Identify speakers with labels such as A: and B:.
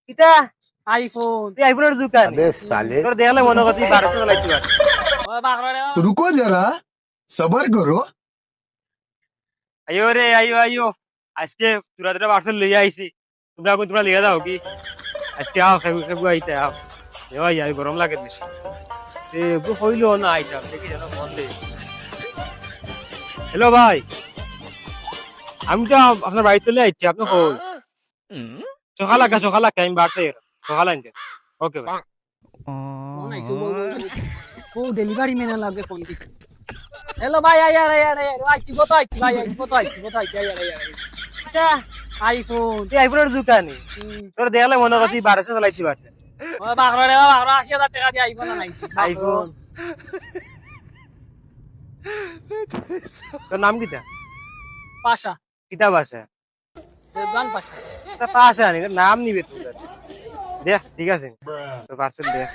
A: কিতা
B: আইফোন
A: তুই আইফোনের দোকান
C: अबे साले
A: তোর দেখলে মনে করছি 1200 চালাইতে পারে
B: ও বাগরা রে
D: तो रुको जरा सबर करो।
A: আইও রে আইও আইও আজকে তোরা তোরা পার্সেল লইয়া আইছি তোমরা লিয়ে দাও কি আজকে আও খাবি খাবি আইতে আও ভাই আই গরম লাগে বেশি এ গো হইলো না আইটা দেখি যেন বন্ধে হ্যালো ভাই আমি তো আপনার বাড়িতে চলে আইছি আপনি কই সকাল আমি বাড়তে সকাল আনতে ওকে ভাই
B: ফোন আইছো ও ডেলিভারি ম্যান লাগে ফোন দিছে হ্যালো ভাই আয়ার আইছি কত আইছি ভাই আইছি কত আইছি আয়ার
A: কিতা
B: আইফোন
A: তুই আইফোনের দোকানে তোর দেখলে মনে করছি 1200 চালাইতে পারে
B: ও বাগরা রে বাগরা 80,000 টাকা দিয়ে আইফোন আনাইছি
A: আইফোন তোর নাম কিতা
B: পাশা
A: কিতা বাসা
B: দেবগান পাশা
A: তা পাশা নাম নিবে তোর দেখ ঠিক আছে তো পার্সেল দেখ